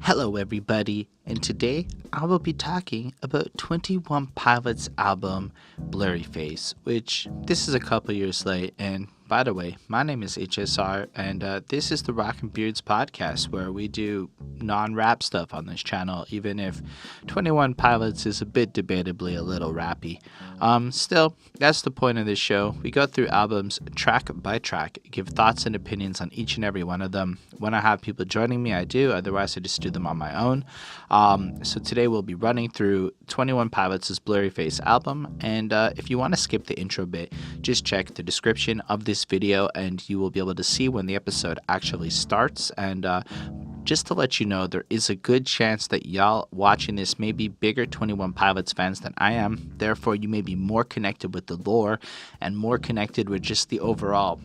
Hello, everybody, and today I will be talking about 21 Pilots' album Blurryface, which this is a couple years late. And by the way, my name is HSR, and this is the Rock and Beards podcast where we do non-rap stuff on this channel, even if 21 Pilots is a bit debatably a little rappy. Still, that's the point of this show. We go through albums track by track, give thoughts and opinions on each and every one of them. When I have people joining me, I do. Otherwise, I just do them on my own. So today we'll be running through 21 Pilots' Blurryface album. And if you want to skip the intro bit, just check the description of this video and you will be able to see when the episode actually starts. And just to let you know, there is a good chance that y'all watching this may be bigger 21 Pilots fans than I am. Therefore, you may be more connected with the lore and more connected with just the overall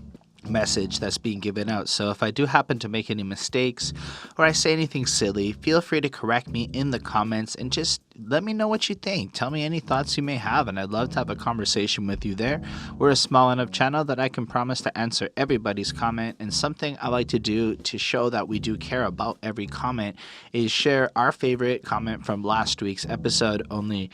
message that's being given out. So if I do happen to make any mistakes or I say anything silly, feel free to correct me in the comments and just let me know what you think. Tell me any thoughts you may have, and I'd love to have a conversation with you there. We're a small enough channel that I can promise to answer everybody's comment, and something I like to do to show that we do care about every comment is share our favorite comment from last week's episode. Only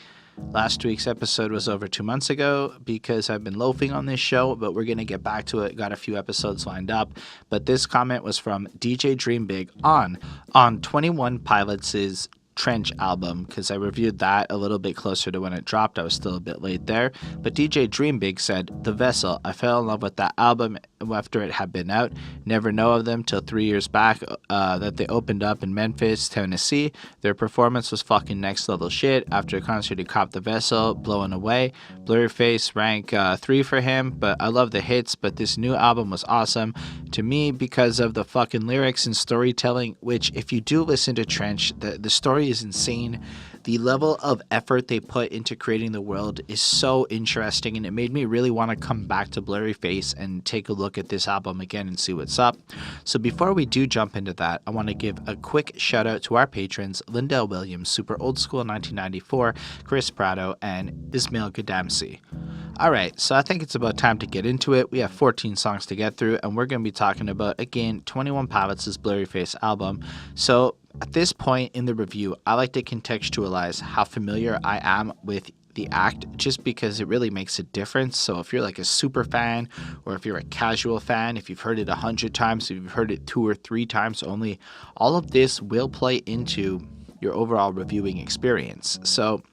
last week's episode was over 2 months ago because I've been loafing on this show, but we're going to get back to it. Got a few episodes lined up. But this comment was from DJ Dream Big on 21 Pilots' Trench album, because I reviewed that a little bit closer to when it dropped. I was still a bit late there. But DJ Dream Big said, "The Vessel, I fell in love with that album after it had been out. Never know of them till 3 years back that they opened up in Memphis, Tennessee. Their performance was fucking next level shit. After a concert he copped The Vessel, blowing away. Blurryface rank 3 for him, but I love the hits. But this new album was awesome to me because of the fucking lyrics and storytelling, which if you do listen to Trench, the story is insane. The level of effort they put into creating the world is so interesting, and it made me really want to come back to Blurryface and take a look at this album again and see what's up. So before we do jump into that, I want to give a quick shout out to our patrons, Lindell Williams, Super Old School 1994, Chris Prado, and Ismail Gadamsi. Alright, so I think it's about time to get into it. We have 14 songs to get through, and we're going to be talking about, again, 21 Pilots' Blurryface album. So at this point in the review, I like to contextualize how familiar I am with the act, just because it really makes a difference. So if you're like a super fan, or if you're a casual fan, if you've heard it 100 times, if you've heard it 2 or 3 times only, all of this will play into your overall reviewing experience. So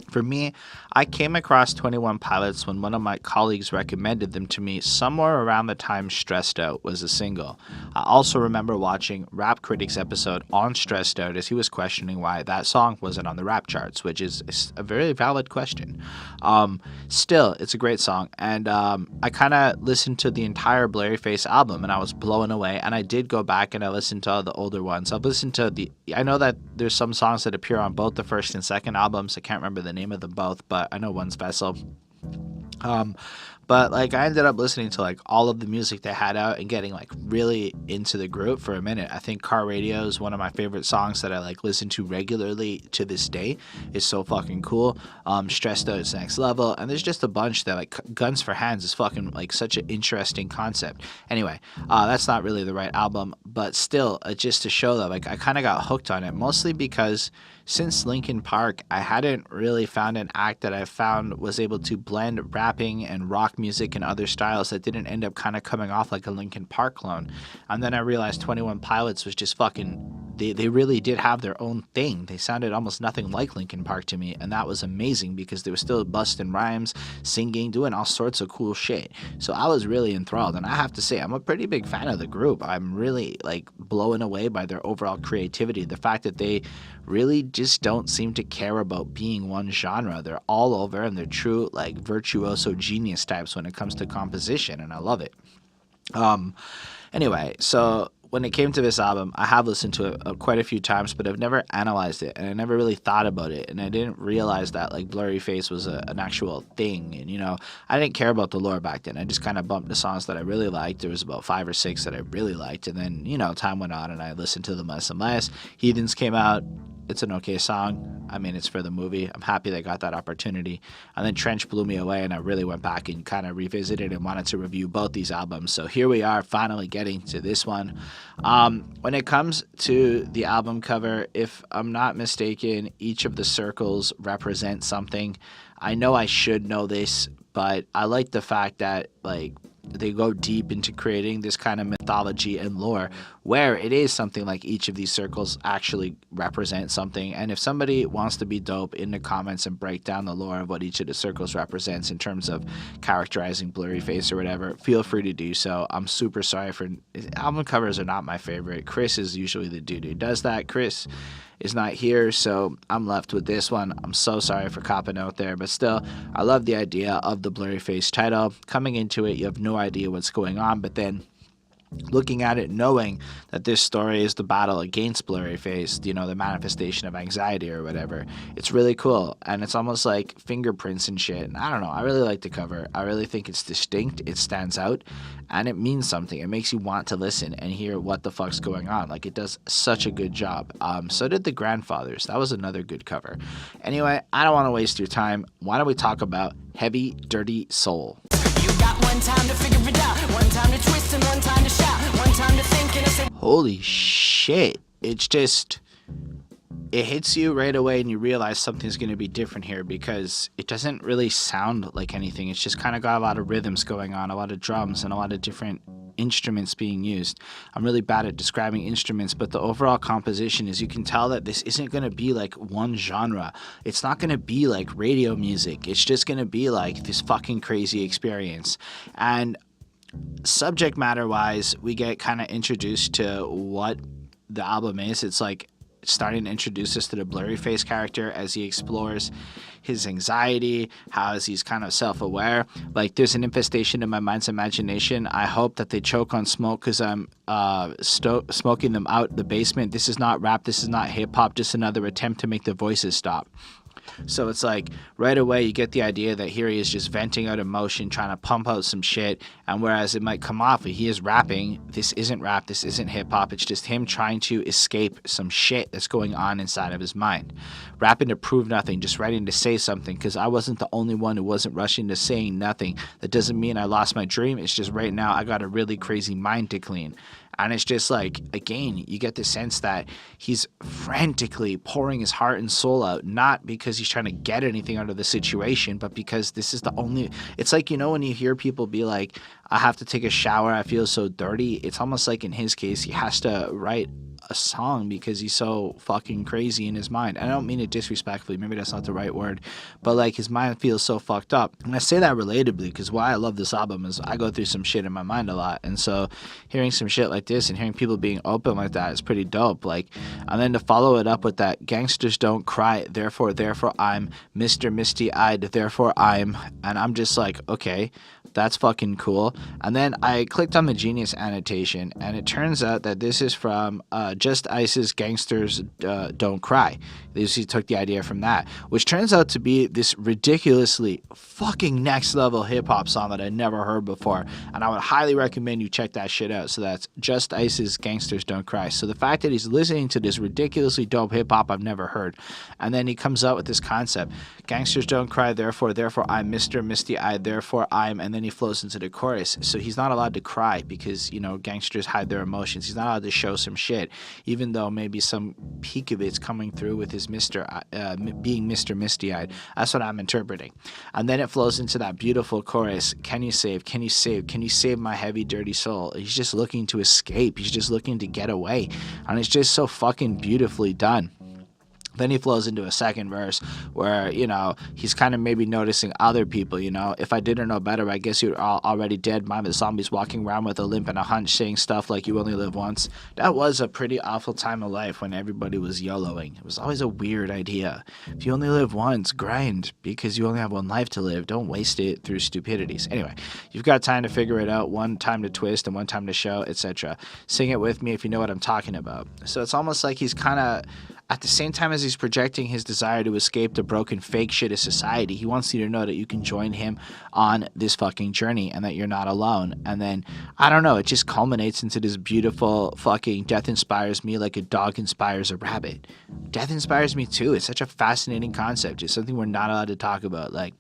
for me, I came across 21 Pilots when one of my colleagues recommended them to me somewhere around the time Stressed Out was a single. I also remember watching Rap Critic's episode on Stressed Out as he was questioning why that song wasn't on the rap charts, which is a very valid question. Still, it's a great song, and I kind of listened to the entire Blurryface album and I was blown away, and I did go back and I listened to all the older ones. I've listened to I know that there's some songs that appear on both the first and second albums. I can't remember the name of them both, but I know one's Vessel. But like I ended up listening to like all of the music they had out and getting like really into the group for a minute. I think Car Radio is one of my favorite songs that I like listen to regularly to this day. It's so fucking cool. Stressed Out is next level, and there's just a bunch that like Guns for Hands is fucking like such an interesting concept. Anyway, that's not really the right album, but still, just to show that like I kind of got hooked on it, mostly because since Linkin Park, I hadn't really found an act that I found was able to blend rapping and rock music and other styles that didn't end up kind of coming off like a Linkin Park clone. And then I realized 21 Pilots was just fucking, they really did have their own thing. They sounded almost nothing like Linkin Park to me, and that was amazing because they were still busting rhymes, singing, doing all sorts of cool shit. So I was really enthralled, and I have to say, I'm a pretty big fan of the group. I'm really like blown away by their overall creativity. The fact that they really just don't seem to care about being one genre. They're all over, and they're true like virtuoso genius types when it comes to composition, and I love it. Anyway, so when it came to this album, I have listened to it quite a few times, but I've never analyzed it, and I never really thought about it, and I didn't realize that like Blurryface was an actual thing. And you know, I didn't care about the lore back then. I just kind of bumped the songs that I really liked. There was about 5 or 6 that I really liked, and then you know, time went on and I listened to them less and less. Heathens came out. It's an okay song. I mean, it's for the movie. I'm happy they got that opportunity. And then Trench blew me away, and I really went back and kind of revisited and wanted to review both these albums. So here we are, finally getting to this one. When it comes to the album cover, if I'm not mistaken, each of the circles represent something. I know I should know this, but I like the fact that, like, they go deep into creating this kind of mythology and lore where it is something like each of these circles actually represent something. And if somebody wants to be dope in the comments and break down the lore of what each of the circles represents in terms of characterizing Blurryface or whatever, feel free to do so. I'm super sorry for album covers are not my favorite. Chris is usually the dude who does that. Chris is not here, so I'm left with this one. I'm so sorry for copping out there, but still, I love the idea of the Blurryface title. Coming into it, you have no idea what's going on, but then looking at it, knowing that this story is the battle against Blurryface, you know, the manifestation of anxiety or whatever, it's really cool. And it's almost like fingerprints and shit. And I don't know, I really like the cover. I really think it's distinct, it stands out, and it means something. It makes you want to listen and hear what the fuck's going on. Like, it does such a good job. So did the Grandfathers. That was another good cover. Anyway, I don't want to waste your time. Why don't we talk about Heavy Dirty Soul? You got one time to figure it out, one time to twist and one time to shout, one time to think and say, holy shit. It's just, it hits you right away and you realize something's going to be different here because it doesn't really sound like anything. It's just kind of got a lot of rhythms going on, a lot of drums and a lot of different instruments being used. I'm really bad at describing instruments, but the overall composition is, you can tell that this isn't going to be like one genre. It's not going to be like radio music. It's just going to be like this fucking crazy experience. And subject matter wise, we get kind of introduced to what the album is. It's like starting to introduce us to the Blurryface character as he explores his anxiety, how is he's kind of self-aware. Like, there's an infestation in my mind's imagination. I hope that they choke on smoke because I'm smoking them out the basement. This is not rap, this is not hip-hop, just another attempt to make the voices stop. So it's like right away you get the idea that here he is just venting out emotion, trying to pump out some shit, and whereas it might come off, he is rapping, this isn't rap, this isn't hip-hop, it's just him trying to escape some shit that's going on inside of his mind. Rapping to prove nothing, just writing to say something, because I wasn't the only one who wasn't rushing to saying nothing. That doesn't mean I lost my dream, it's just right now I got a really crazy mind to clean. And it's just like, again, you get the sense that he's frantically pouring his heart and soul out, not because he's trying to get anything out of the situation, but because this is the only, it's like, you know, when you hear people be like, I have to take a shower, I feel so dirty. It's almost like in his case, he has to write a song because he's so fucking crazy in his mind. I don't mean it disrespectfully, maybe that's not the right word, but like his mind feels so fucked up. And I say that relatably because why I love this album is I go through some shit in my mind a lot, and so hearing some shit like this and hearing people being open like that is pretty dope. Like, and then to follow it up with that, gangsters don't cry, therefore I'm Mr. Misty-eyed, therefore I'm, and I'm just like, okay, that's fucking cool. And then I clicked on the Genius annotation, and it turns out that this is from Just Ice's Gangsters Don't Cry. He took the idea from that, which turns out to be this ridiculously fucking next level hip hop song that I never heard before. And I would highly recommend you check that shit out. So that's Just Ice's Gangsters Don't Cry. So the fact that he's listening to this ridiculously dope hip hop I've never heard, and then he comes out with this concept, gangsters don't cry, therefore I'm Mr. Misty-eyed, therefore I'm, and then he flows into the chorus. So he's not allowed to cry because, you know, gangsters hide their emotions. He's not allowed to show some shit, even though maybe some peak of it's coming through with his being Mr. Misty-eyed. That's what I'm interpreting. And then it flows into that beautiful chorus, can you save my heavy dirty soul? He's just looking to escape. He's just looking to get away. And it's just so fucking beautifully done. Then he flows into a second verse where, you know, he's kind of maybe noticing other people, you know. If I didn't know better, I guess you're all already dead. Mind the zombies walking around with a limp and a hunch, saying stuff like you only live once. That was a pretty awful time of life when everybody was YOLOing. It was always a weird idea. If you only live once, grind, because you only have one life to live. Don't waste it through stupidities. Anyway, you've got time to figure it out, one time to twist and one time to show, etc. Sing it with me if you know what I'm talking about. So it's almost like he's kind of, at the same time as he's projecting his desire to escape the broken fake shit of society, he wants you to know that you can join him on this fucking journey and that you're not alone. And then, I don't know, it just culminates into this beautiful fucking death inspires me like a dog inspires a rabbit. Death inspires me too. It's such a fascinating concept. It's something we're not allowed to talk about. Like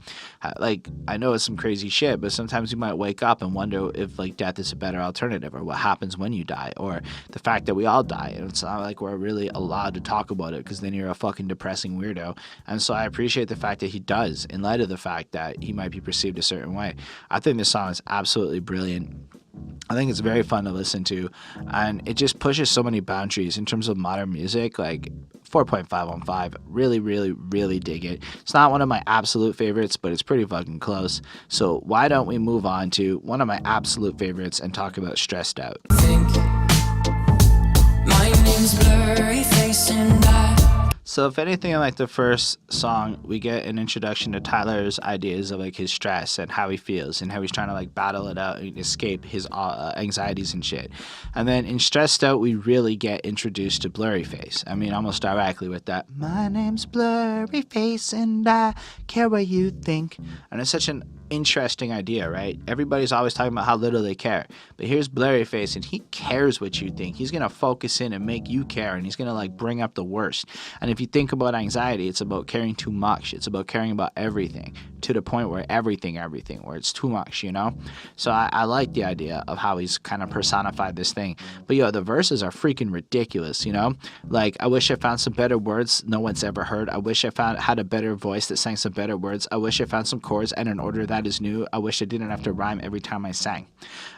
I know it's some crazy shit, but sometimes you might wake up and wonder if like death is a better alternative, or what happens when you die, or the fact that we all die. And it's not like we're really allowed to talk about it, because then you're a fucking depressing weirdo. And so I appreciate the fact that he does, in light of the fact that he might be perceived a certain way. I think this song is absolutely brilliant. I think it's very fun to listen to, and it just pushes so many boundaries in terms of modern music. Like 4.5 on 5, really, really, really dig it. It's not one of my absolute favorites, but it's pretty fucking close. So why don't we move on to one of my absolute favorites and talk about Stressed Out. My name's Blurryface and So if anything, like the first song, we get an introduction to Tyler's ideas of like his stress and how he feels and how he's trying to like battle it out and escape his anxieties and shit. And then in Stressed Out, we really get introduced to Blurryface. I mean, almost directly with that, my name's Blurryface and I care what you think. And it's such an interesting idea, right? Everybody's always talking about how little they care, but here's Blurryface and he cares what you think. He's gonna focus in and make you care, and he's gonna like bring up the worst. And if you think about anxiety, it's about caring too much. It's about caring about everything to the point where everything where it's too much, you know? So I like the idea of how he's kind of personified this thing. But yo, the verses are freaking ridiculous, you know? Like, I wish I found some better words no one's ever heard. I wish I had a better voice that sang some better words. I wish I found some chords and an order that is new. I wish I didn't have to rhyme every time I sang.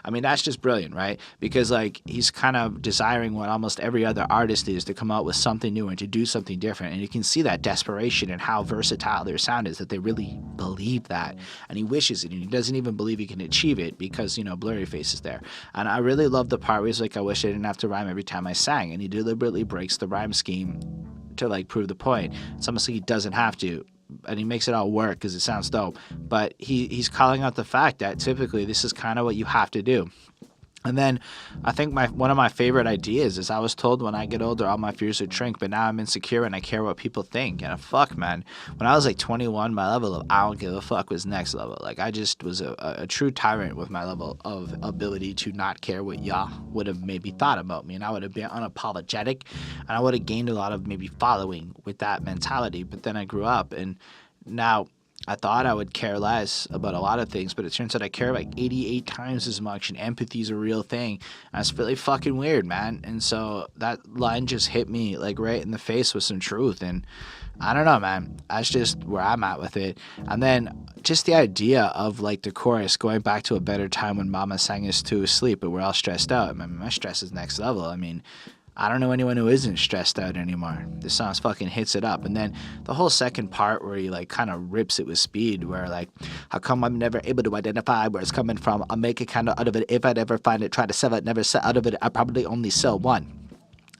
I mean, that's just brilliant, right? Because like he's kind of desiring what almost every other artist is, to come out with something new and to do something different. And you can see that desperation and how versatile their sound is, that they really believe that. And he wishes it, and he doesn't even believe he can achieve it because, you know, Blurryface is there. And I really love the part where he's like, I wish I didn't have to rhyme every time I sang. And he deliberately breaks the rhyme scheme to like prove the point. It's almost like he doesn't have to, and he makes it all work because it sounds dope. But he's calling out the fact that typically this is kind of what you have to do. And then I think one of my favorite ideas is, I was told when I get older all my fears would shrink, but now I'm insecure and I care what people think. And fuck, man, when I was like 21, my level of I don't give a fuck was next level. Like, I just was a true tyrant with my level of ability to not care what y'all would have maybe thought about me. And I would have been unapologetic, and I would have gained a lot of maybe following with that mentality. But then I grew up, and now I thought I would care less about a lot of things, but it turns out I care like 88 times as much, and empathy is a real thing. And it's really fucking weird, man. And so that line just hit me like right in the face with some truth. And I don't know, man. That's just where I'm at with it. And then just the idea of like the chorus going back to a better time when mama sang us to sleep, but we're all stressed out. I mean, my stress is next level. I mean, I don't know anyone who isn't stressed out anymore. This song fucking hits it up. And then the whole second part where he like kind of rips it with speed, where like, how come I'm never able to identify where it's coming from? I'll make a candle out of it if I'd ever find it. Try to sell it, never sell out of it. I probably only sell one.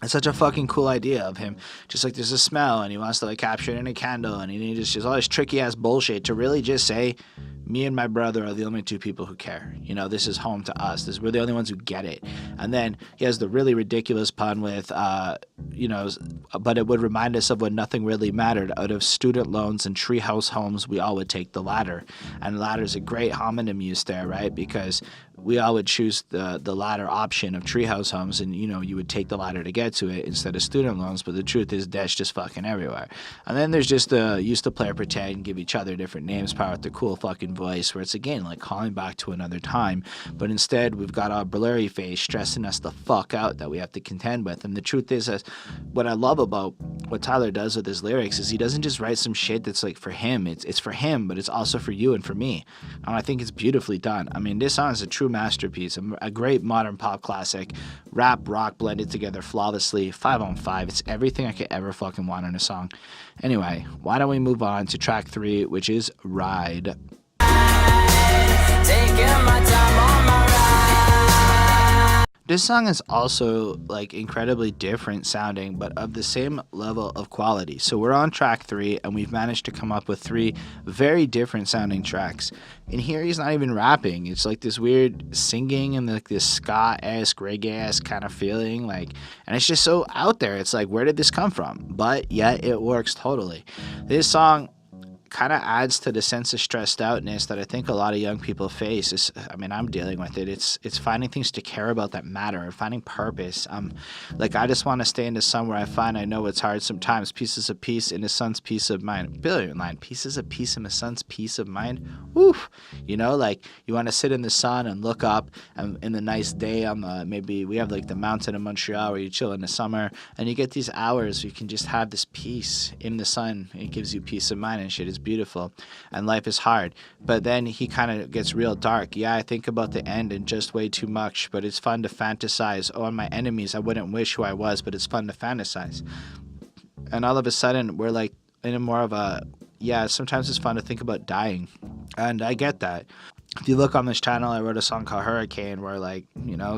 It's such a fucking cool idea of him. Just like there's a smell and he wants to like capture it in a candle, and he just all this tricky ass bullshit to really just say, me and my brother are the only two people who care. You know, this is home to us. We're the only ones who get it. And then he has the really ridiculous pun with, you know, but it would remind us of when nothing really mattered. Out of student loans and treehouse homes, we all would take the ladder. And ladder's a great homonym use there, right? Because we all would choose the ladder option of treehouse homes, and, you know, you would take the ladder to get to it instead of student loans. But the truth is, debt's just fucking everywhere. And then there's just the used to play or pretend and give each other different names part with the cool fucking voice, where it's again like calling back to another time. But instead, we've got our Blurryface stressing us the fuck out that we have to contend with. And the truth is, what I love about what Tyler does with his lyrics is he doesn't just write some shit that's like for him. It's for him, but it's also for you and for me. And I think it's beautifully done. I mean, this song is a true masterpiece, a great modern pop classic, rap, rock blended together flawlessly, 5 on 5. It's everything I could ever fucking want in a song. Anyway, why don't we move on to track 3, which is Ride. taking my time on my ride. This song is also like incredibly different sounding, but of the same level of quality. So we're on track 3, and we've managed to come up with 3 very different sounding tracks. In here, he's not even rapping. It's like this weird singing and like this ska-esque, reggae-esque kind of feeling. And it's just so out there. It's like, where did this come from? But yet it works totally. This song kind of adds to the sense of stressed outness that I think a lot of young people face. I'm dealing with it. It's finding things to care about that matter, and finding purpose. I just want to stay in the sun where I know it's hard sometimes. Pieces of peace in the sun's peace of mind. Brilliant line. Pieces of peace in the sun's peace of mind. Woof. You want to sit in the sun and look up, and in the nice day maybe we have like the mountain in Montreal where you chill in the summer, and you get these hours where you can just have this peace in the sun. It gives you peace of mind and shit. It's beautiful, and life is hard. But then he kind of gets real dark. Yeah, I think about the end and just way too much, but it's fun to fantasize. Oh, and my enemies, I wouldn't wish who I was, but it's fun to fantasize. And all of a sudden, we're like in a more of a, yeah, sometimes it's fun to think about dying. And I get that. If you look on this channel, I wrote a song called Hurricane where,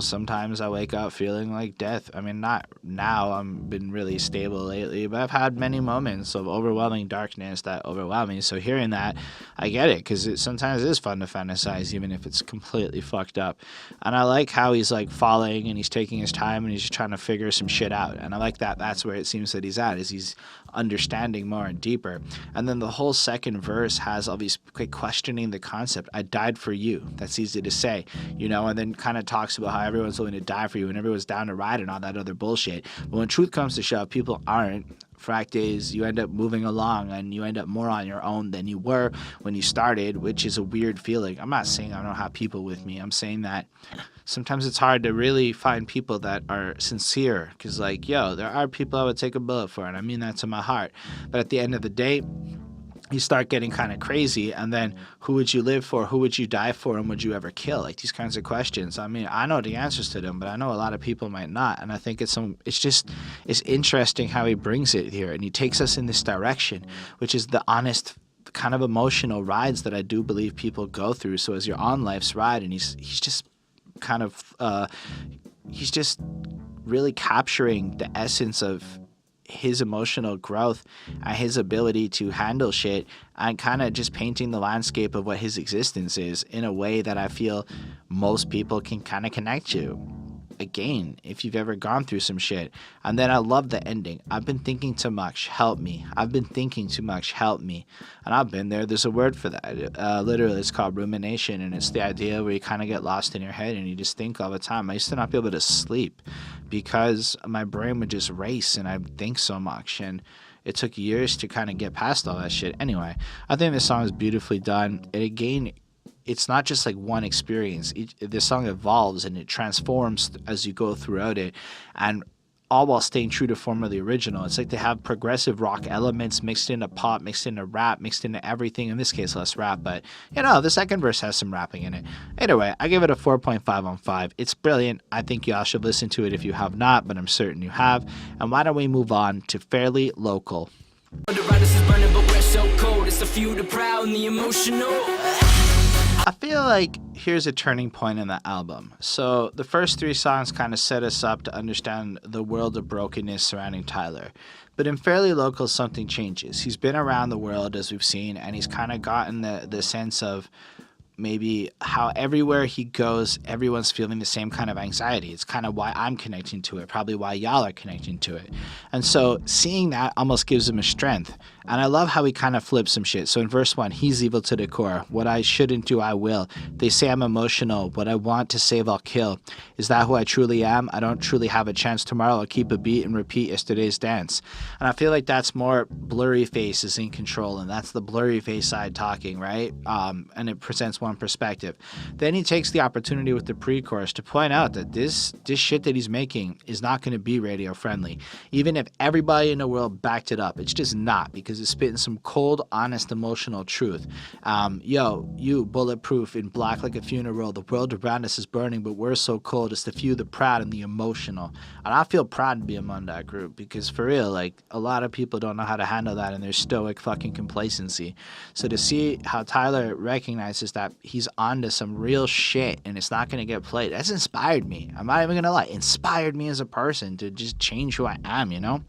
sometimes I wake up feeling like death. I mean, not now. I've been really stable lately, but I've had many moments of overwhelming darkness that overwhelm me. So hearing that, I get it, because it sometimes is fun to fantasize, even if it's completely fucked up. And I like how he's, falling, and he's taking his time, and he's just trying to figure some shit out. And I like that. That's where it seems that he's at, is he's understanding more and deeper. And then the whole second verse has all these questioning the concept. I died for you. That's easy to say, and then kind of talks about how everyone's willing to die for you and everyone's down to ride and all that other bullshit. But when truth comes to shove, people aren't. Fact is, you end up moving along, and you end up more on your own than you were when you started, which is a weird feeling. I'm not saying I don't have people with me. I'm saying that sometimes it's hard to really find people that are sincere, because there are people I would take a bullet for, and I mean that to my heart. But at the end of the day, you start getting kind of crazy, and then who would you live for, who would you die for, and would you ever kill? These kinds of questions. I mean, I know the answers to them, but I know a lot of people might not. And I think it's interesting how he brings it here, and he takes us in this direction, which is the honest kind of emotional rides that I do believe people go through. So as you're on life's ride, and he's just kind of he's just really capturing the essence of his emotional growth and his ability to handle shit, and kind of just painting the landscape of what his existence is in a way that I feel most people can kind of connect to. Again, if you've ever gone through some shit. And then I love the ending. I've been thinking too much, help me. I've been thinking too much, help me. And I've been there. There's a word for that. Literally, it's called rumination, and it's the idea where you kind of get lost in your head and you just think all the time. I used to not be able to sleep because my brain would just race and I'd think so much, and it took years to kind of get past all that shit. Anyway, I think this song is beautifully done. And again, it's not just one experience. This song evolves and it transforms as you go throughout it, and all while staying true to form of the original. It's like they have progressive rock elements mixed into pop, mixed into rap, mixed into everything. In this case, less rap, but the second verse has some rapping in it. Anyway, I give it a 4.5 on 5. It's brilliant. I think y'all should listen to it if you have not, but I'm certain you have. And why don't we move on to Fairly Local? The riders is burning, but we're so cold. It's a few, the proud and the emotional. I feel like here's a turning point in the album. So the first 3 songs kind of set us up to understand the world of brokenness surrounding Tyler. But in Fairly Local, something changes. He's been around the world, as we've seen, and he's kind of gotten the sense of maybe how everywhere he goes, everyone's feeling the same kind of anxiety. It's kind of why I'm connecting to it, probably why y'all are connecting to it. And so seeing that almost gives him a strength. And I love how he kind of flips some shit. So in verse 1, he's evil to the core. What I shouldn't do, I will. They say I'm emotional. What I want to save, I'll kill. Is that who I truly am? I don't truly have a chance. Tomorrow I'll keep a beat and repeat yesterday's dance. And I feel like that's more Blurryface is in control, and that's the Blurryface side talking, right? And it presents one perspective. Then he takes the opportunity with the pre-chorus to point out that this shit that he's making is not going to be radio friendly. Even if everybody in the world backed it up, it's just not, because it's spitting some cold, honest, emotional truth. You bulletproof in black like a funeral. The world around us is burning, but we're so cold. It's the few, the proud, and the emotional. And I feel proud to be among that group, because for real, a lot of people don't know how to handle that in their stoic fucking complacency. So to see how Tyler recognizes that he's onto some real shit and it's not going to get played. That's inspired me. I'm not even going to lie. Inspired me as a person to just change who I am, you know?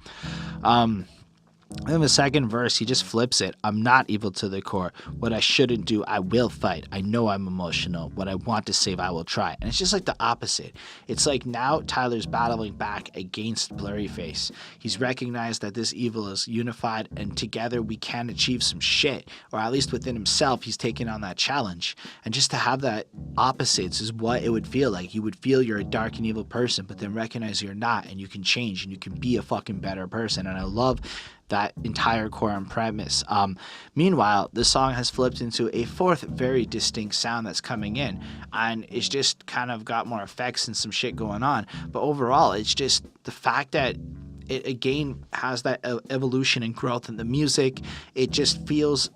In the second verse, he just flips it. I'm not evil to the core. What I shouldn't do, I will fight. I know I'm emotional. What I want to save, I will try. And it's just like the opposite. It's like now Tyler's battling back against Blurryface. He's recognized that this evil is unified and together we can achieve some shit. Or at least within himself, he's taking on that challenge. And just to have that opposites is what it would feel like. You would feel you're a dark and evil person, but then recognize you're not and you can change and you can be a fucking better person. And I love that entire core and premise. Meanwhile, the song has flipped into a fourth very distinct sound that's coming in, and it's just kind of got more effects and some shit going on. But overall, it's just the fact that it again has that evolution and growth in the music. It just feels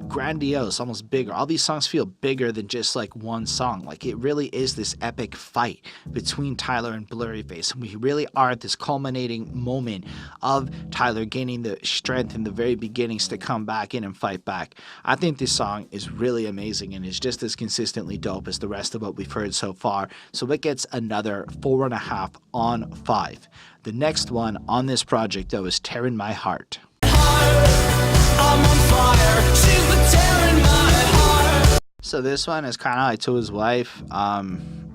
grandiose, almost bigger. All these songs feel bigger than just like one song. Like it really is this epic fight between Tyler and Blurryface, and we really are at this culminating moment of Tyler gaining the strength in the very beginnings to come back in and fight back. I think this song is really amazing and is just as consistently dope as the rest of what we've heard so far, so it gets another 4.5 on 5. The next one on this project though is Tearing My Heart. I'm on fire, she's the tear in my heart. So this one is kind of like to his wife,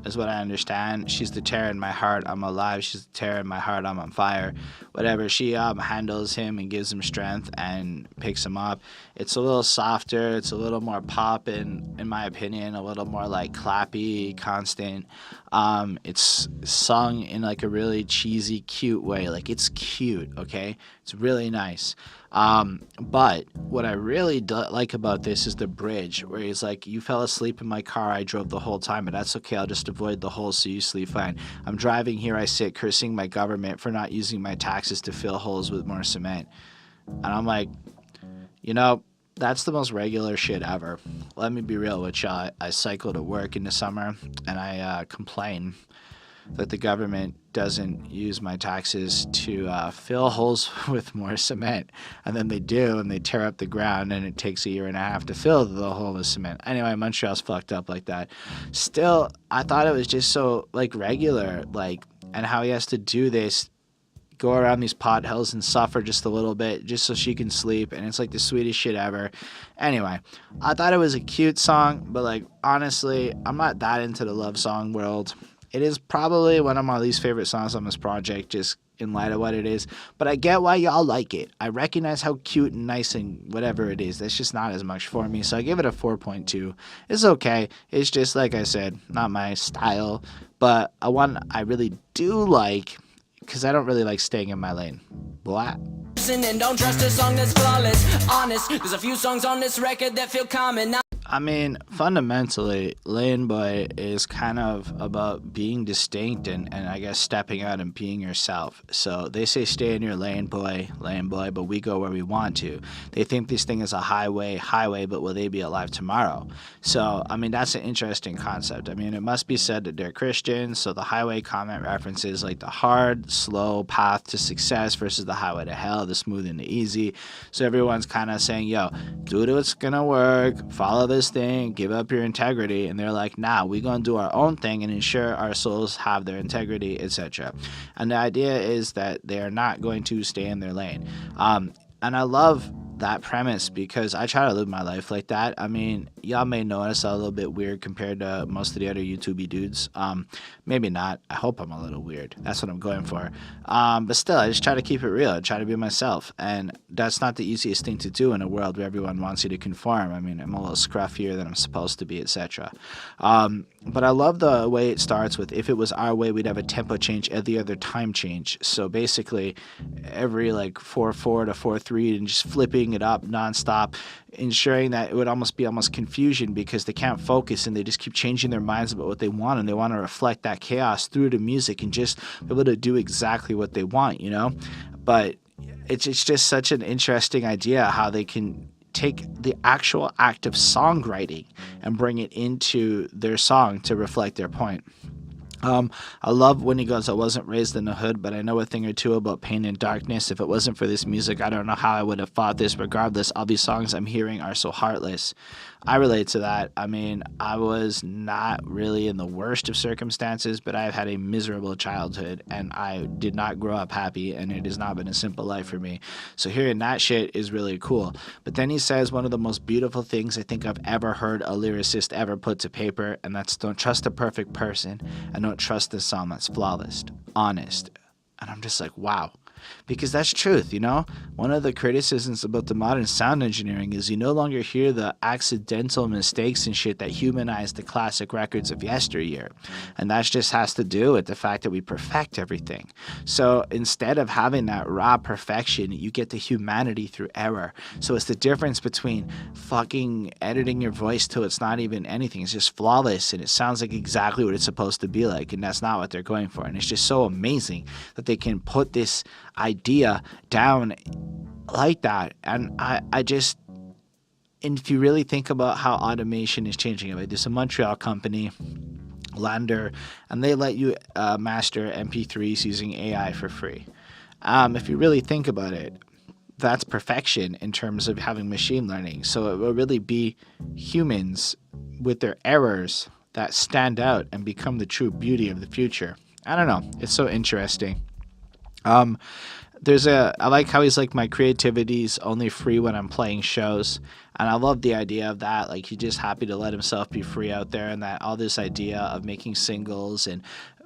is what I understand. She's the tear in my heart, I'm alive. She's the tear in my heart, I'm on fire. Whatever. She handles him and gives him strength and picks him up. It's a little softer. It's a little more pop in my opinion. A little more like clappy, constant. It's sung in like a really cheesy, cute way. Like it's cute, okay? It's really nice. But what I really like about this is the bridge where he's like, you fell asleep in my car, I drove the whole time, but that's okay, I'll just avoid the holes so you sleep fine. I'm driving, here I sit, cursing my government for not using my taxes to fill holes with more cement. And I'm like, you know, that's the most regular shit ever. Let me be real with y'all. I cycle to work in the summer and I complain that the government doesn't use my taxes to fill holes with more cement. And then they do, and they tear up the ground, and it takes 1.5 years to fill the hole with cement. Anyway, Montreal's fucked up like that. Still, I thought it was just so, like, regular, like, and how he has to do this, go around these pothills and suffer just a little bit just so she can sleep, and it's like the sweetest shit ever. Anyway, I thought it was a cute song, but, like, honestly, I'm not that into the love song world. It is probably one of my least favorite songs on this project, just in light of what it is. But I get why y'all like it. I recognize how cute and nice and whatever it is. That's just not as much for me. So I give it a 4.2. It's okay. It's just, like I said, not my style. But one I really do like, because I don't really like staying in my lane. What? And don't trust a song that's flawless, honest. There's a few songs on this record that feel common. I mean, fundamentally, Lane Boy is kind of about being distinct and I guess stepping out and being yourself. So they say stay in your lane, boy, but we go where we want to. They think this thing is a highway, but will they be alive tomorrow? So, I mean, that's an interesting concept. I mean, it must be said that they're Christians, so the highway comment references like the hard, slow path to success versus the highway to hell, the smooth and the easy. So everyone's kind of saying, yo, do what's gonna work, follow this thing, give up your integrity, and they're like, nah, we're gonna do our own thing and ensure our souls have their integrity, etc. And the idea is that they are not going to stay in their lane. And I love that premise because I try to live my life like that. I mean, y'all may notice I'm a little bit weird compared to most of the other YouTubey dudes. Maybe not. I hope I'm a little weird. That's what I'm going for. But still, I just try to keep it real. I try to be myself. And that's not the easiest thing to do in a world where everyone wants you to conform. I mean, I'm a little scruffier than I'm supposed to be, etc. But I love the way it starts with, if it was our way, we'd have a tempo change every other time change. So basically, every like 4/4 to 4/3 and just flipping it up nonstop, ensuring that it would almost be confusion because they can't focus and they just keep changing their minds about what they want, and they want to reflect that chaos through the music and just be able to do exactly what they want, you know? But it's just such an interesting idea how they can take the actual act of songwriting and bring it into their song to reflect their point. I love when he goes, I wasn't raised in the hood, but I know a thing or two about pain and darkness. If it wasn't for this music, I don't know how I would have fought this. Regardless, all these songs I'm hearing are so heartless. I relate to that. I mean, I was not really in the worst of circumstances, but I've had a miserable childhood and I did not grow up happy, and it has not been a simple life for me. So hearing that shit is really cool. But then he says one of the most beautiful things I think I've ever heard a lyricist ever put to paper, and that's don't trust a perfect person and don't trust the song that's flawless, honest. And I'm just like, wow. Because that's truth, you know? One of the criticisms about the modern sound engineering is you no longer hear the accidental mistakes and shit that humanized the classic records of yesteryear. And that just has to do with the fact that we perfect everything. So instead of having that raw perfection, you get the humanity through error. So it's the difference between fucking editing your voice till it's not even anything. It's just flawless and it sounds like exactly what it's supposed to be like. And that's not what they're going for. And it's just so amazing that they can put this idea down like that. And I just, and if you really think about how automation is changing it, there's a Montreal company, Lander, and they let you master MP3s using AI for free. If you really think about it, that's perfection in terms of having machine learning. So it will really be humans with their errors that stand out and become the true beauty of the future. I don't know. It's so interesting. I like how he's like, my creativity's only free when I'm playing shows. And I love the idea of that. Like, he's just happy to let himself be free out there, and that all this idea of making singles and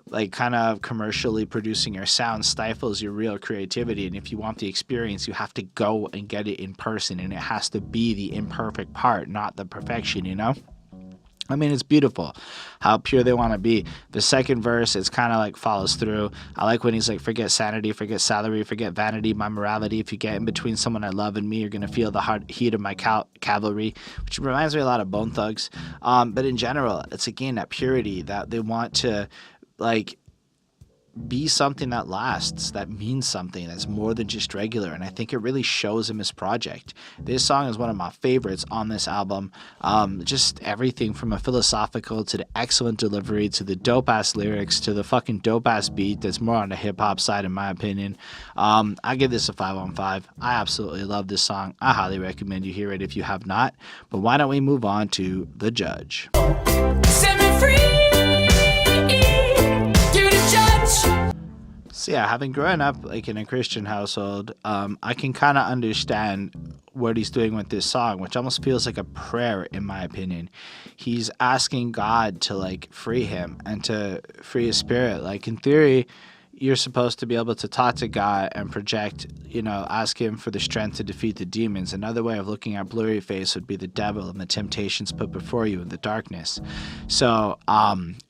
like kind of commercially producing your sound stifles your real creativity. And if you want the experience, you have to go and get it in person, and it has to be the imperfect part, not the perfection, you know? I mean, it's beautiful how pure they want to be. The second verse, it's kind of like follows through. I like when he's like, forget sanity, forget salary, forget vanity, my morality. If you get in between someone I love and me, you're going to feel the hard heat of my cavalry, which reminds me a lot of Bone Thugs. But in general, it's again that purity that they want to like be something that lasts, that means something, that's more than just regular. And I think it really shows in this project. This song is one of my favorites on this album. Just everything from a philosophical to the excellent delivery to the dope ass lyrics to the fucking dope ass beat that's more on the hip hop side in my opinion. I give this a 5 on 5. I absolutely love this song. I highly recommend you hear it if you have not. But why don't we move on to The Judge? Set me free. You're the judge. So yeah, having grown up like in a Christian household, I can kind of understand what he's doing with this song, which almost feels like a prayer in my opinion. He's asking God to like free him and to free his spirit. Like in theory, you're supposed to be able to talk to God and project, you know, ask him for the strength to defeat the demons. Another way of looking at Blurryface would be the devil and the temptations put before you in the darkness. So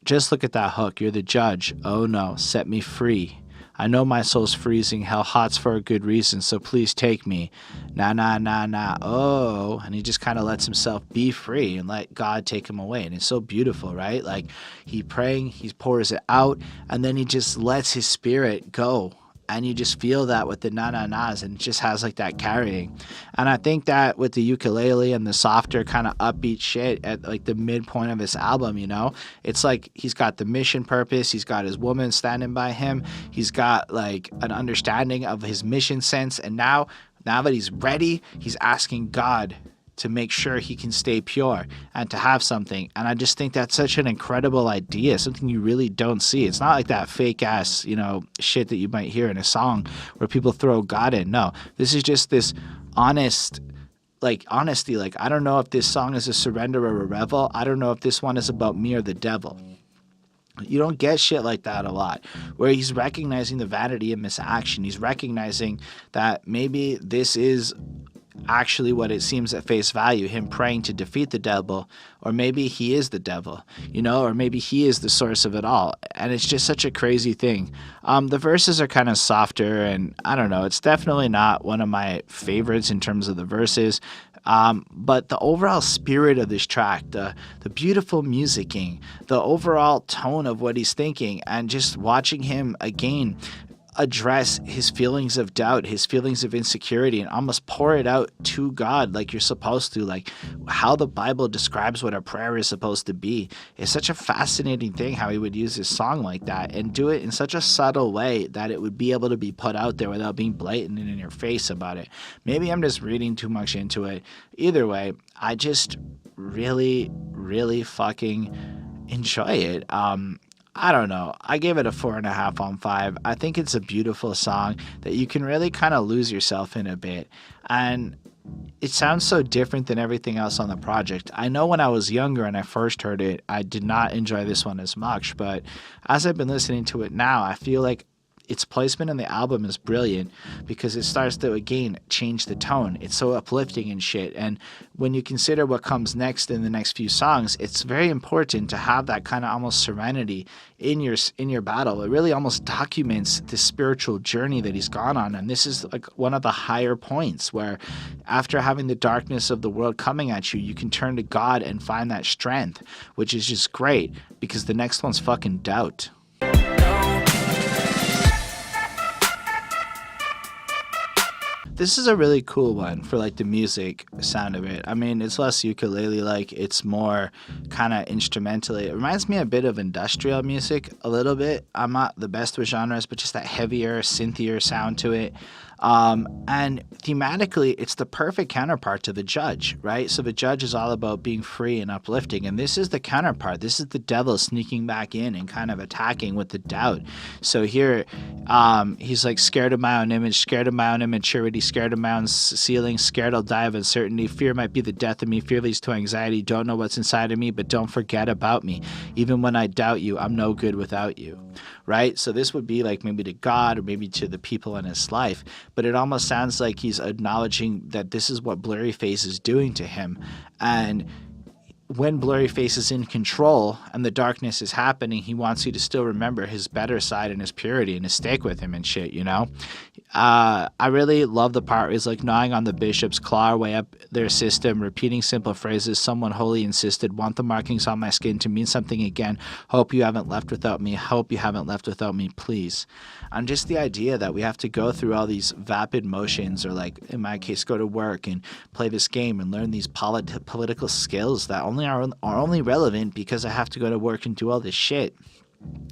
just look at that hook. You're the judge. Oh no, set me free. I know my soul's freezing, hell hot's for a good reason, so please take me. Nah, nah, nah, nah, oh. And he just kind of lets himself be free and let God take him away. And it's so beautiful, right? Like, he praying, he pours it out, and then he just lets his spirit go. And you just feel that with the na-na-nas, and it just has like that carrying. And I think that with the ukulele and the softer kind of upbeat shit at like the midpoint of his album, you know, it's like he's got the mission purpose, he's got his woman standing by him, he's got like an understanding of his mission sense, and now that he's ready, he's asking God to make sure he can stay pure and to have something. And I just think that's such an incredible idea, something you really don't see. It's not like that fake ass, you know, shit that you might hear in a song where people throw God in. No, this is just this honest, like honesty. Like, I don't know if this song is a surrender or a revel. I don't know if this one is about me or the devil. You don't get shit like that a lot, where he's recognizing the vanity of misaction. He's recognizing that maybe this is actually what it seems at face value, him praying to defeat the devil, or maybe he is the devil, you know, or maybe he is the source of it all. And it's just such a crazy thing. The verses are kind of softer, and I don't know, it's definitely not one of my favorites in terms of the verses. But the overall spirit of this track, the beautiful musicking, the overall tone of what he's thinking, and just watching him again address his feelings of doubt, his feelings of insecurity, and almost pour it out to God like you're supposed to, like how the Bible describes what a prayer is supposed to be. It's such a fascinating thing how he would use his song like that and do it in such a subtle way that it would be able to be put out there without being blatant and in your face about it. Maybe I'm just reading too much into it. Either way, I just really, really fucking enjoy it. I don't know. I gave it a 4.5 on 5. I think it's a beautiful song that you can really kind of lose yourself in a bit. And it sounds so different than everything else on the project. I know when I was younger and I first heard it, I did not enjoy this one as much. But as I've been listening to it now, I feel like its placement in the album is brilliant because it starts to, again, change the tone. It's so uplifting and shit. And when you consider what comes next in the next few songs, it's very important to have that kind of almost serenity in your battle. It really almost documents the spiritual journey that he's gone on. And this is like one of the higher points where after having the darkness of the world coming at you, you can turn to God and find that strength, which is just great because the next one's fucking doubt. This is a really cool one for like the music sound of it. I mean, it's less ukulele like, it's more kind of instrumentally. It reminds me a bit of industrial music a little bit. I'm not the best with genres, but just that heavier, synthier sound to it. And thematically, it's the perfect counterpart to The Judge, right? So The Judge is all about being free and uplifting, and this is the counterpart. This is the devil sneaking back in and kind of attacking with the doubt. So here, he's like scared of my own image, scared of my own immaturity, scared of my own ceiling, scared I'll die of uncertainty. Fear might be the death of me. Fear leads to anxiety. Don't know what's inside of me, but don't forget about me. Even when I doubt you, I'm no good without you, right? So this would be like maybe to God or maybe to the people in his life. But it almost sounds like he's acknowledging that this is what Blurryface is doing to him. And when Blurryface is in control and the darkness is happening, he wants you to still remember his better side and his purity and to stick with him and shit, you know? I really love the part where he's like gnawing on the bishop's claw way up their system, repeating simple phrases. Someone wholly insisted, want the markings on my skin to mean something again. Hope you haven't left without me. Hope you haven't left without me, please. And just the idea that we have to go through all these vapid motions, or like in my case, go to work and play this game and learn these political skills that only are only relevant because I have to go to work and do all this shit.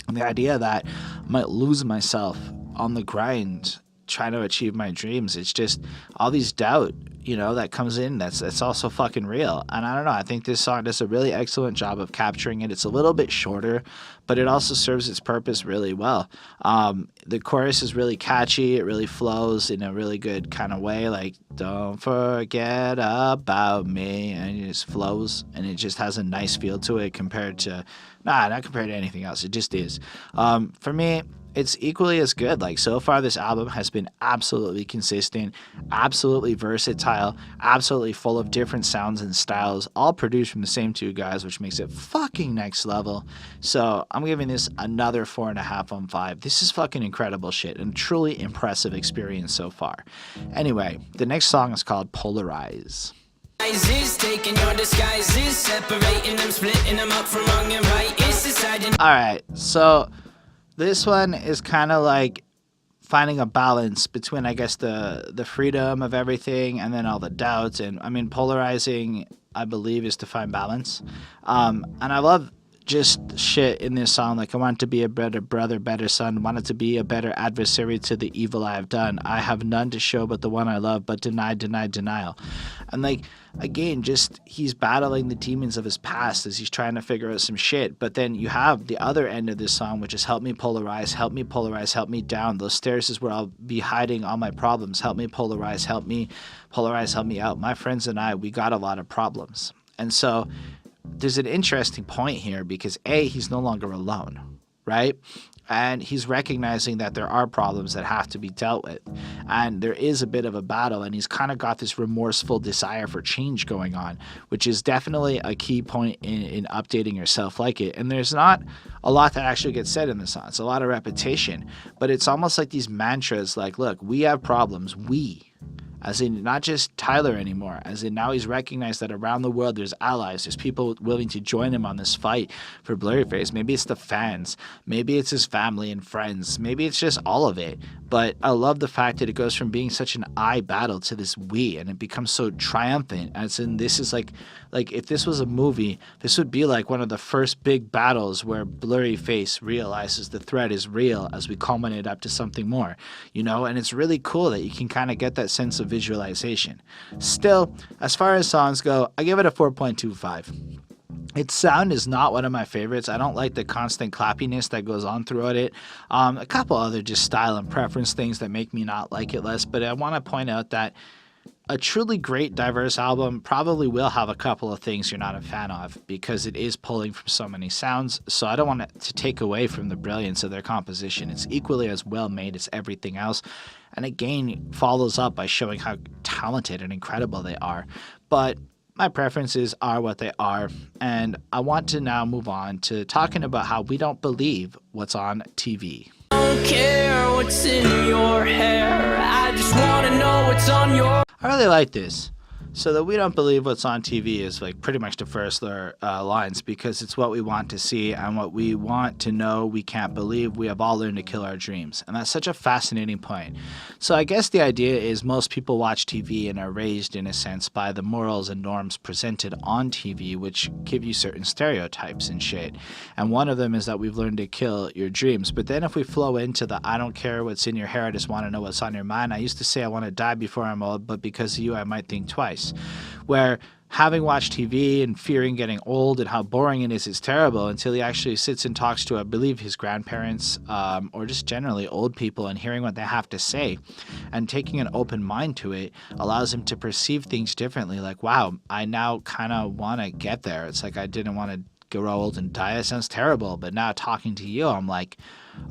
And the idea that I might lose myself on the grind trying to achieve my dreams, it's just all these doubt, you know, that comes in, that's also fucking real. And I don't know, I think this song does a really excellent job of capturing it. It's a little bit shorter, but it also serves its purpose really well. The chorus is really catchy, it really flows in a really good kind of way, like don't forget about me, and it just flows and it just has a nice feel to it compared to not compared to anything else. It just is. For me, it's equally as good. Like, so far this album has been absolutely consistent, absolutely versatile, absolutely full of different sounds and styles, all produced from the same two guys, which makes it fucking next level. So I'm giving this another 4.5 on 5. This is fucking incredible shit and truly impressive experience so far. Anyway, the next song is called Polarize. Taking your disguises, separating them, splitting them up from wrong and right. It's deciding. All right, so this one is kind of like finding a balance between, I guess, the freedom of everything and then all the doubts. And I mean, polarizing, I believe, is to find balance. And I love just shit in this song. Like, I want to be a better brother, better son, wanted to be a better adversary to the evil I have done. I have none to show but the one I love, but denial. And like, again, just he's battling the demons of his past as he's trying to figure out some shit. But then you have the other end of this song, which is help me polarize, help me polarize, help me down. Those stairs is where I'll be hiding all my problems. Help me polarize, help me polarize, help me out. My friends and I, we got a lot of problems. And so there's an interesting point here because A, he's no longer alone, right? And he's recognizing that there are problems that have to be dealt with. And there is a bit of a battle, and he's kind of got this remorseful desire for change going on, which is definitely a key point in updating yourself like it. And there's not a lot that actually gets said in the song. It's a lot of repetition, but it's almost like these mantras like, look, we have problems, we. As in, not just Tyler anymore. As in, now he's recognized that around the world there's allies. There's people willing to join him on this fight for Blurryface. Maybe it's the fans. Maybe it's his family and friends. Maybe it's just all of it. But I love the fact that it goes from being such an I battle to this we, and it becomes so triumphant. As in, this is like if this was a movie, this would be like one of the first big battles where Blurryface realizes the threat is real as we culminate up to something more, you know? And it's really cool that you can kind of get that sense of visualization. Still, as far as songs go, I give it a 4.25. Its sound is not one of my favorites. I don't like the constant clappiness that goes on throughout it. A couple other just style and preference things that make me not like it less, but I want to point out that a truly great, diverse album probably will have a couple of things you're not a fan of because it is pulling from so many sounds, so I don't want it to take away from the brilliance of their composition. It's equally as well made as everything else, and again follows up by showing how talented and incredible they are. But my preferences are what they are, and I want to now move on to talking about how we don't believe what's on TV. Don't care what's in your hair, I just wanna know what's on your... I really like this. So that we don't believe what's on TV is like pretty much the first lines, because it's what we want to see and what we want to know. We can't believe we have all learned to kill our dreams. And that's such a fascinating point. So I guess the idea is most people watch TV and are raised in a sense by the morals and norms presented on TV, which give you certain stereotypes and shit. And one of them is that we've learned to kill your dreams. But then if we flow into the I don't care what's in your hair, I just want to know what's on your mind. I used to say I want to die before I'm old, but because of you I might think twice. Where having watched TV and fearing getting old and how boring it is terrible until he actually sits and talks to, I believe, his grandparents or just generally old people and hearing what they have to say and taking an open mind to it allows him to perceive things differently. Like, wow, I now kind of want to get there. It's like I didn't want to grow old and die. That sounds terrible. But now talking to you, I'm like,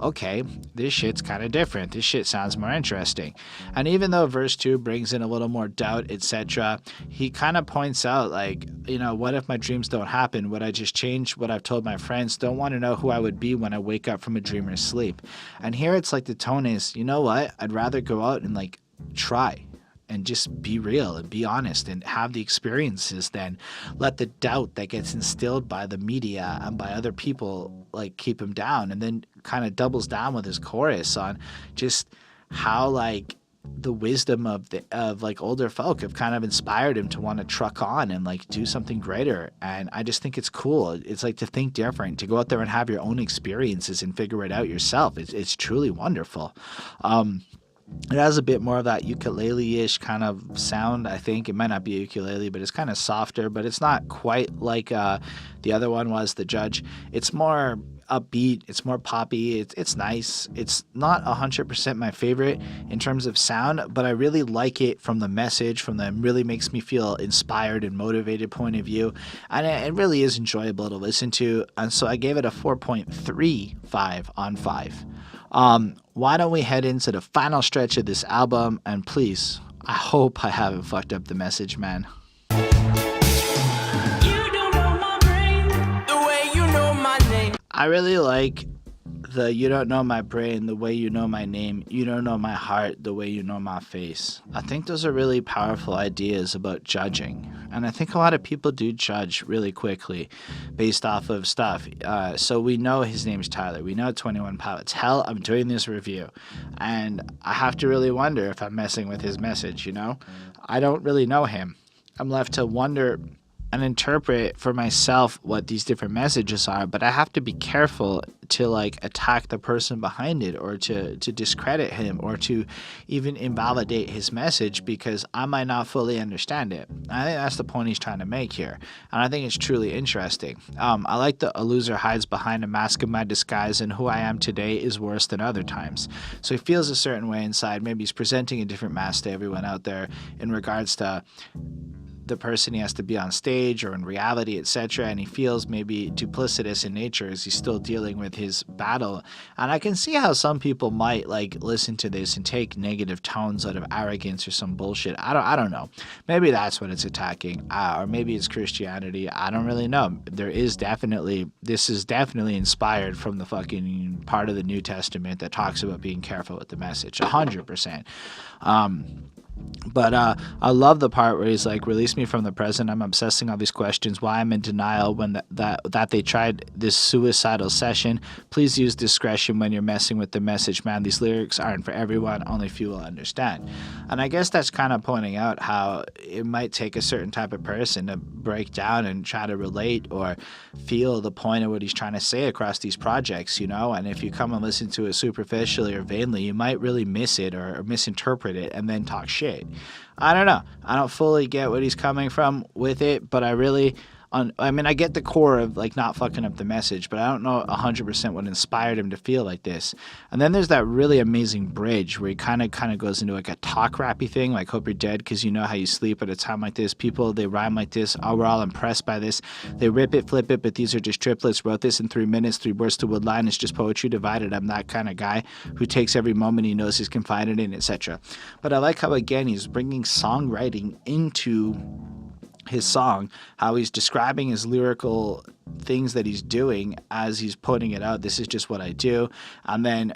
okay, this shit's kind of different. This shit sounds more interesting. And even though verse 2 brings in a little more doubt, etc., he kind of points out, like, you know, what if my dreams don't happen? Would I just change what I've told my friends? Don't want to know who I would be when I wake up from a dreamer's sleep. And here it's like the tone is, you know what? I'd rather go out and like try and just be real and be honest and have the experiences than let the doubt that gets instilled by the media and by other people like keep him down. And then kind of doubles down with his chorus on just how like the wisdom of like older folk have kind of inspired him to want to truck on and like do something greater. And I just think it's cool. It's like to think different, to go out there and have your own experiences and figure it out yourself. It's truly wonderful. It has a bit more of that ukulele-ish kind of sound, I think. It might not be a ukulele, but it's kind of softer, but it's not quite like the other one was, The Judge. It's more upbeat, it's more poppy, it's nice. It's not 100% my favorite in terms of sound, but I really like it from the message, from the really makes me feel inspired and motivated point of view, and it really is enjoyable to listen to, and so I gave it a 4.35 on 5. Why don't we head into the final stretch of this album, and please, I hope I haven't fucked up the message, man. You don't know my brain the way you know my name. I really like the you don't know my brain the way you know my name, you don't know my heart the way you know my face. I think those are really powerful ideas about judging, and I think a lot of people do judge really quickly based off of stuff. So we know his name's Tyler, we know 21 Pilots. Hell, I'm doing this review and I have to really wonder if I'm messing with his message, you know? I don't really know him. I'm left to wonder and interpret for myself what these different messages are, but I have to be careful to like attack the person behind it or to discredit him or to even invalidate his message because I might not fully understand it. I think that's the point he's trying to make here, and I think it's truly interesting. I like the a loser hides behind a mask of my disguise, and who I am today is worse than other times. So he feels a certain way inside. Maybe he's presenting a different mask to everyone out there in regards to the person he has to be on stage or in reality, etc., and he feels maybe duplicitous in nature as he's still dealing with his battle. And I can see how some people might like listen to this and take negative tones out of arrogance or some bullshit. I don't know. Maybe that's what it's attacking, or maybe it's Christianity. I don't really know. This is definitely inspired from the fucking part of the New Testament that talks about being careful with the message. 100%. But I love the part where he's like, release me from the present. I'm obsessing all these questions. Why I'm in denial when that they tried this suicidal session. Please use discretion when you're messing with the message, man. These lyrics aren't for everyone. Only few will understand. And I guess that's kind of pointing out how it might take a certain type of person to break down and try to relate or feel the point of what he's trying to say across these projects, you know? And if you come and listen to it superficially or vainly, you might really miss it or misinterpret it and then talk shit. I don't know. I don't fully get what he's coming from with it, but I get the core of like not fucking up the message, but I don't know 100% what inspired him to feel like this. And then there's that really amazing bridge where he kind of goes into like a talk rappy thing, like hope you're dead because you know how you sleep at a time like this. People, they rhyme like this. Oh, we're all impressed by this. They rip it, flip it, but these are just triplets. Wrote this in 3 minutes, 3 words to wood line. It's just poetry divided. I'm that kind of guy who takes every moment he knows he's confided in, etc. But I like how, again, he's bringing songwriting into his song, how he's describing his lyrical things that he's doing as he's putting it out. This is just what I do. And then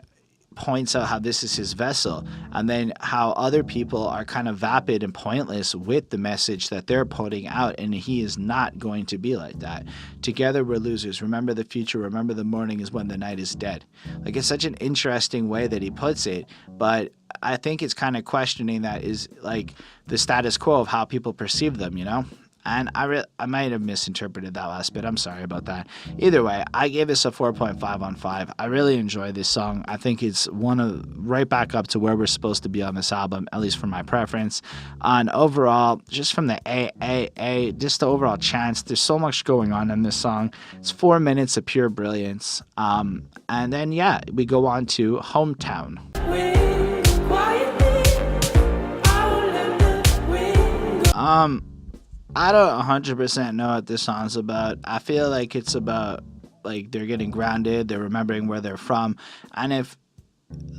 points out how this is his vessel, and then how other people are kind of vapid and pointless with the message that they're putting out, and he is not going to be like that. Together we're losers. Remember the future. Remember the morning is when the night is dead. Like, it's such an interesting way that he puts it, but I think it's kind of questioning that is like the status quo of how people perceive them, you know? And I might have misinterpreted that last bit. I'm sorry about that. Either way, I gave this a 4.5 on 5. I really enjoy this song. I think it's right back up to where we're supposed to be on this album, at least for my preference. And overall, just from the just the overall chants, there's so much going on in this song. It's 4 minutes of pure brilliance. And then, yeah, we go on to Hometown. I don't 100% know what this song's about. I feel like it's about, like, they're getting grounded, they're remembering where they're from, and if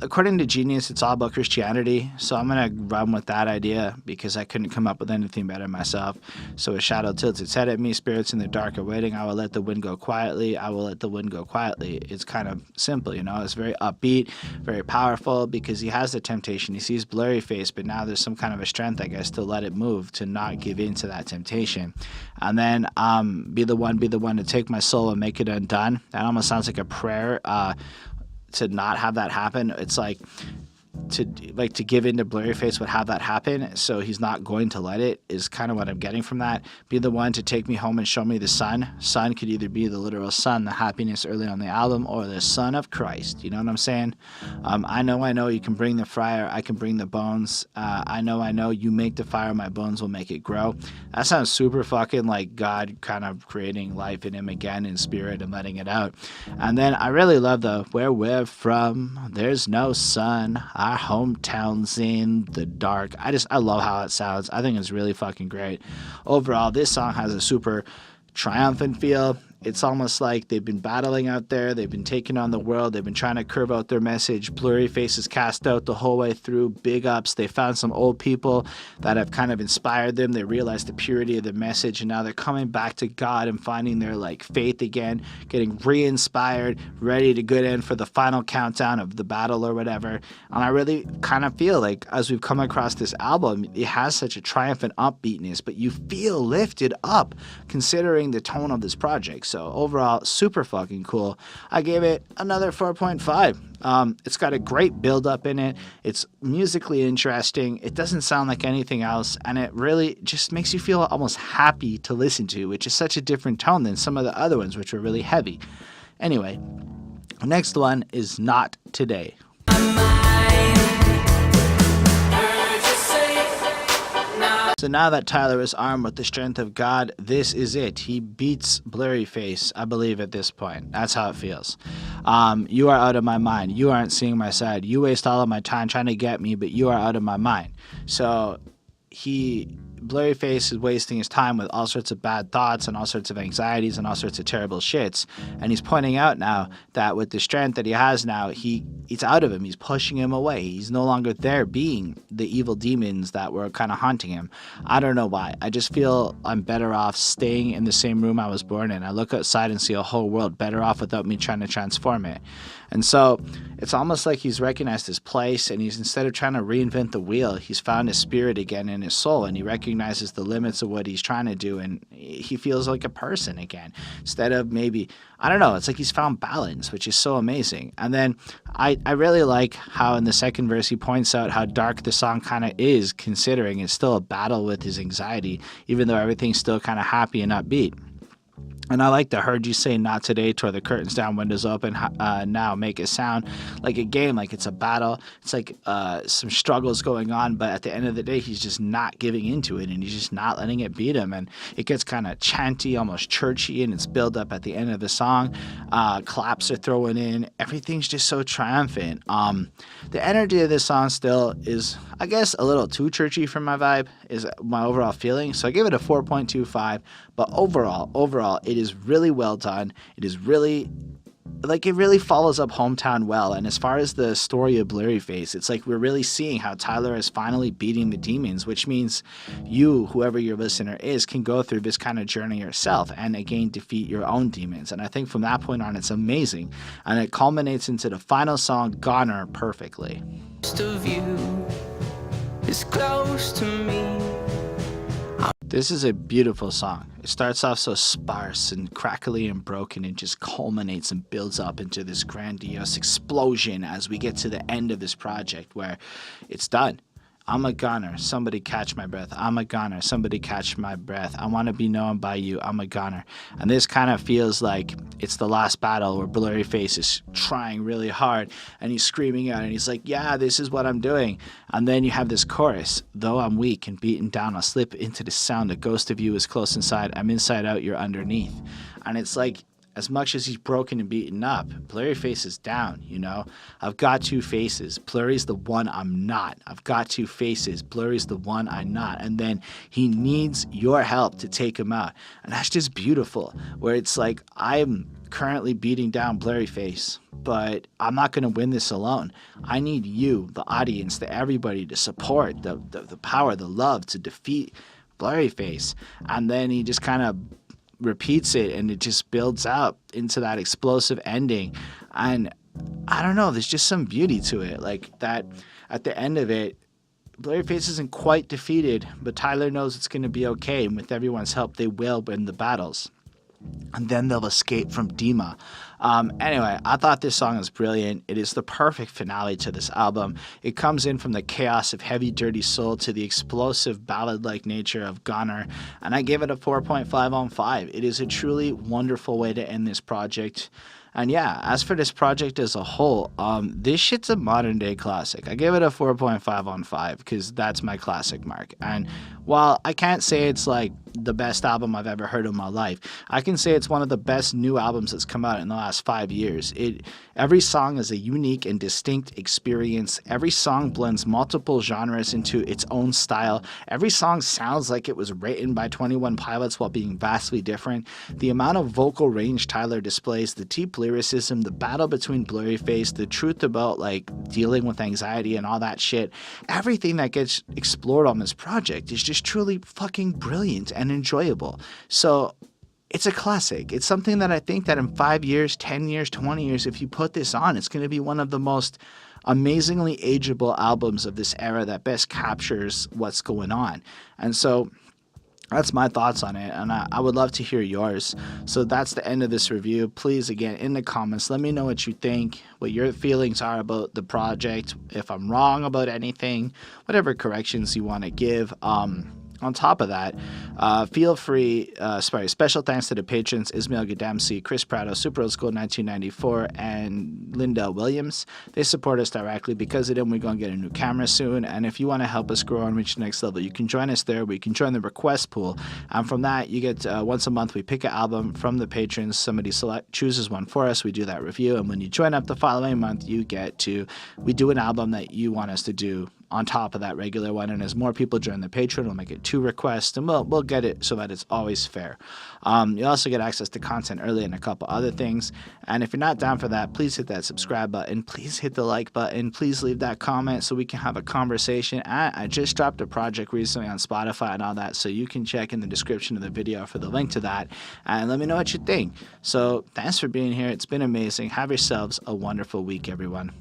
according to Genius, it's all about Christianity, so I'm going to run with that idea because I couldn't come up with anything better myself. So a shadow tilts its head at me, spirits in the dark are waiting, I will let the wind go quietly, I will let the wind go quietly. It's kind of simple, you know, it's very upbeat, very powerful, because he has the temptation. He sees Blurryface, but now there's some kind of a strength, I guess, to let it move, to not give in to that temptation. And then be the one to take my soul and make it undone. That almost sounds like a prayer, to not have that happen. It's like to give in to Blurryface would have that happen, so he's not going to let it, is kind of what I'm getting from that. Be the one to take me home and show me the sun. Sun could either be the literal sun, the happiness early on the album, or the son of Christ. You know what I'm saying? I know you can bring the fire, I can bring the bones. I know you make the fire, my bones will make it grow. That sounds super fucking like God kind of creating life in him again in spirit and letting it out. And then I really love the where we're from, there's no sun, our hometown's in the dark. I love how it sounds. I think it's really fucking great. Overall, this song has a super triumphant feel. It's almost like they've been battling out there. They've been taking on the world. They've been trying to curve out their message. Blurryface is cast out the whole way through. Big ups. They found some old people that have kind of inspired them. They realized the purity of the message, and now they're coming back to God and finding their like faith again, getting re-inspired, ready to go in for the final countdown of the battle or whatever. And I really kind of feel like as we've come across this album, it has such a triumphant upbeatness, but you feel lifted up considering the tone of this project. So overall, super fucking cool. I gave it another 4.5. It's got a great build up in it. It's musically interesting. It doesn't sound like anything else, and it really just makes you feel almost happy to listen to, which is such a different tone than some of the other ones, which were really heavy. Anyway, next one is Not Today. So now that Tyler is armed with the strength of God, this is it. He beats Blurryface, I believe, at this point. That's how it feels. You are out of my mind. You aren't seeing my side. You waste all of my time trying to get me, but you are out of my mind. So Blurryface is wasting his time with all sorts of bad thoughts and all sorts of anxieties and all sorts of terrible shits. And he's pointing out now that with the strength that he has now, it's out of him. He's pushing him away. He's no longer there being the evil demons that were kind of haunting him. I don't know why. I just feel I'm better off staying in the same room I was born in. I look outside and see a whole world better off without me trying to transform it. And so it's almost like he's recognized his place, and he's, instead of trying to reinvent the wheel, he's found his spirit again in his soul, and he recognizes the limits of what he's trying to do, and he feels like a person again. Instead of maybe, I don't know, it's like he's found balance, which is so amazing. And then I really like how in the second verse he points out how dark the song kind of is, considering it's still a battle with his anxiety, even though everything's still kind of happy and upbeat. And I like the heard you say not today, tore the curtains down, windows open, now make it sound like a game, like it's a battle. It's like some struggles going on, but at the end of the day, he's just not giving into it, and he's just not letting it beat him. And it gets kind of chanty, almost churchy, and it's built up at the end of the song. Claps are thrown in. Everything's just so triumphant. The energy of this song still is, I guess, a little too churchy for my vibe, is my overall feeling. So I give it a 4.25. But overall, it is really well done. It is really, like, it really follows up Hometown well. And as far as the story of Blurryface, it's like we're really seeing how Tyler is finally beating the demons, which means you, whoever your listener is, can go through this kind of journey yourself and again defeat your own demons. And I think from that point on, it's amazing. And it culminates into the final song, Goner, perfectly. Of you is close to me. This is a beautiful song. It starts off so sparse and crackly and broken and just culminates and builds up into this grandiose explosion as we get to the end of this project where it's done. I'm a goner, somebody catch my breath. I'm a goner, somebody catch my breath. I want to be known by you, I'm a goner. And this kind of feels like it's the last battle where Blurryface is trying really hard and he's screaming out and he's like, yeah, this is what I'm doing. And then you have this chorus, though I'm weak and beaten down, I'll slip into the sound. A ghost of you is close inside, I'm inside out, you're underneath. And it's like, as much as he's broken and beaten up, Blurryface is down, you know? I've got two faces. Blurry's the one I'm not. I've got two faces. Blurry's the one I'm not. And then he needs your help to take him out. And that's just beautiful, where it's like, I'm currently beating down Blurryface, but I'm not going to win this alone. I need you, the audience, the everybody to support, the power, the love to defeat Blurryface. And then he just kind of repeats it, and it just builds out into that explosive ending. And I don't know, there's just some beauty to it, like that at the end of it, Blurryface isn't quite defeated, but Tyler knows it's going to be okay, and with everyone's help they will win the battles, and then they'll escape from Dima. Anyway, I thought this song is brilliant. It is the perfect finale to this album. It comes in from the chaos of Heavydirtysoul to the explosive ballad-like nature of Goner, and I give it a 4.5 on 5. It is a truly wonderful way to end this project. And yeah, as for this project as a whole, this shit's a modern day classic. I give it a 4.5 on 5 because that's my classic mark. And while I can't say it's like the best album I've ever heard in my life, I can say it's one of the best new albums that's come out in the last 5 years. Every song is a unique and distinct experience. Every song blends multiple genres into its own style. Every song sounds like it was written by 21 Pilots while being vastly different. The amount of vocal range Tyler displays, the deep lyricism, the battle between Blurryface, the truth about like dealing with anxiety and all that shit, everything that gets explored on this project is just truly fucking brilliant and enjoyable. So it's a classic. It's something that I think that in 5 years, 10 years, 20 years, if you put this on, it's going to be one of the most amazingly ageable albums of this era that best captures what's going on. And so that's my thoughts on it, and I would love to hear yours. So that's the end of this review. Please, again, in the comments, let me know what you think, what your feelings are about the project, if I'm wrong about anything, whatever corrections you want to give. On top of that, feel free, special thanks to the patrons Ismail Gadamsi, Chris Prado, Super Old School 1994, and Linda Williams. They support us directly. Because of them, we're going to get a new camera soon. And if you want to help us grow and reach the next level, you can join us there. We can join the request pool. And from that, you get once a month, we pick an album from the patrons. Somebody chooses one for us. We do that review. And when you join up the following month, we do an album that you want us to do on top of that regular one. And as more people join the Patreon, we'll make it 2 requests, and we'll get it so that it's always fair. You also get access to content early and a couple other things. And if you're not down for that, please hit that subscribe button. Please hit the like button. Please leave that comment so we can have a conversation. I just dropped a project recently on Spotify and all that, so you can check in the description of the video for the link to that and let me know what you think. So thanks for being here. It's been amazing. Have yourselves a wonderful week, everyone.